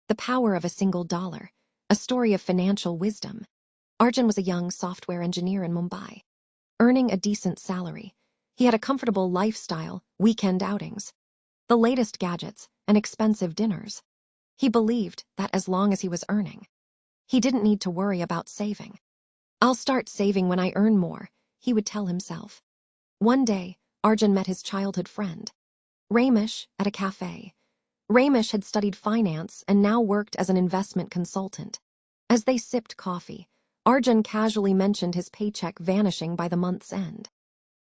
The Power of a Single Dollar, a story of financial wisdom. Arjun was a young software engineer in Mumbai, earning a decent salary. He had a comfortable lifestyle, weekend outings, the latest gadgets, and expensive dinners. He believed that as long as he was earning, he didn't need to worry about saving. "I'll start saving when I earn more," he would tell himself. One day, Arjun met his childhood friend, Ramesh, at a cafe. Ramesh had studied finance and now worked as an investment consultant. As they sipped coffee, Arjun casually mentioned his paycheck vanishing by the month's end.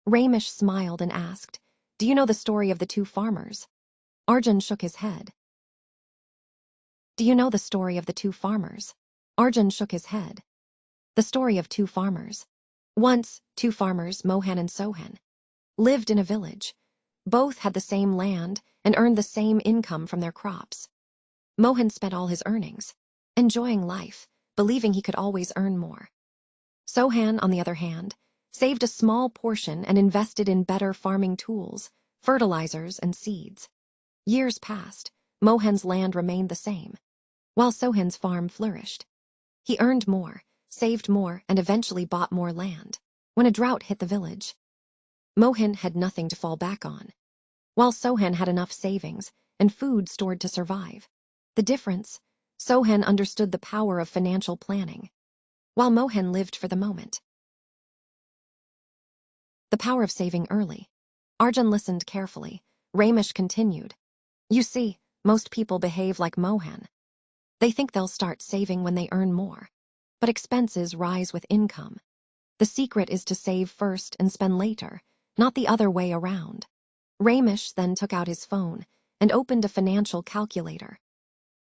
Ramesh smiled and asked, "Do you know the story of the two farmers?" Arjun shook his head. "Do you know the story of the two farmers?" Arjun shook his head. The story of two farmers. Once, two farmers, Mohan and Sohan, lived in a village. Both had the same land and earned the same income from their crops. Mohan spent all his earnings, enjoying life, believing he could always earn more. Sohan, on the other hand, saved a small portion and invested in better farming tools, fertilizers, and seeds. Years passed. Mohan's land remained the same, while Sohan's farm flourished. He earned more, saved more, and eventually bought more land. When a drought hit the village, Mohan had nothing to fall back on, while Sohan had enough savings and food stored to survive. The difference: Sohan understood the power of financial planning, while Mohan lived for the moment. The power of saving early. Arjun listened carefully. Ramesh continued, "You see, most people behave like Mohan. They think they'll start saving when they earn more, but expenses rise with income. The secret is to save first and spend later, not the other way around." Ramesh then took out his phone and opened a financial calculator.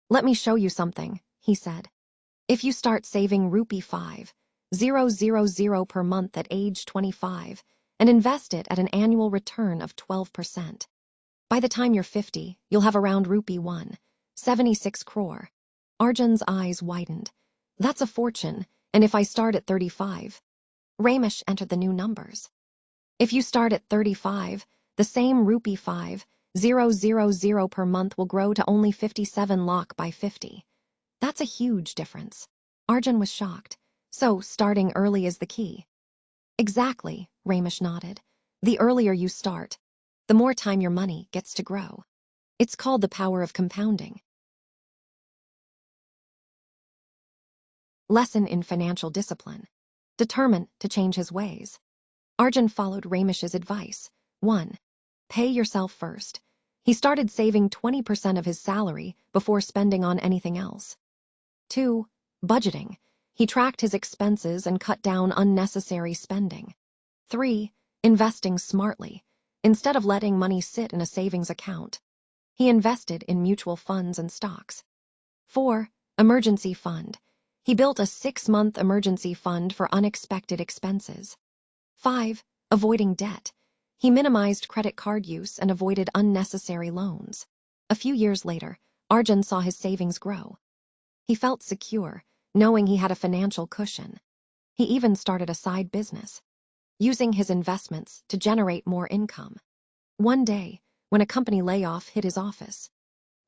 "Let me show you something," he said. "If you start saving Rupee 5,000 per month at age 25 and invest it at an annual return of 12%, by the time you're 50, you'll have around Rupee 176 crore. Arjun's eyes widened. "That's a fortune, and if I start at 35? Ramesh entered the new numbers. "If you start at 35, the same Rupee 5,000 per month will grow to only 57 lakh by 50. That's a huge difference." Arjun was shocked. "So, starting early is the key?" "Exactly," Ramesh nodded. "The earlier you start, the more time your money gets to grow. It's called the power of compounding." Lesson in financial discipline. Determined to change his ways, Arjun followed Ramesh's advice. 1. Pay yourself first. He started saving 20% of his salary before spending on anything else. 2. Budgeting. He tracked his expenses and cut down unnecessary spending. 3. Investing smartly. Instead of letting money sit in a savings account, he invested in mutual funds and stocks. 4. Emergency fund. He built a 6-month emergency fund for unexpected expenses. 5. Avoiding debt. He minimized credit card use and avoided unnecessary loans. A few years later, Arjun saw his savings grow. He felt secure, knowing he had a financial cushion. He even started a side business, using his investments to generate more income. One day, when a company layoff hit his office,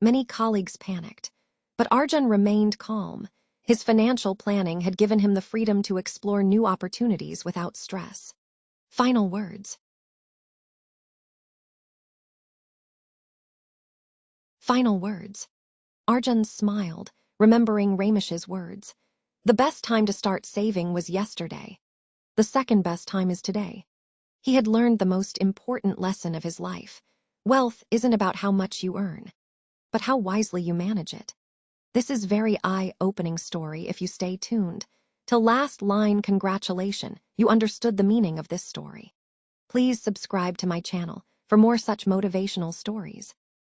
many colleagues panicked, but Arjun remained calm. His financial planning had given him the freedom to explore new opportunities without stress. Final words. Final words. Arjun smiled, remembering Ramesh's words. The best time to start saving was yesterday. The second best time is today. He had learned the most important lesson of his life. Wealth isn't about how much you earn, but how wisely you manage it. This is very eye-opening story if you stay tuned. Till last line, congratulations, you understood the meaning of this story. Please subscribe to my channel for more such motivational stories.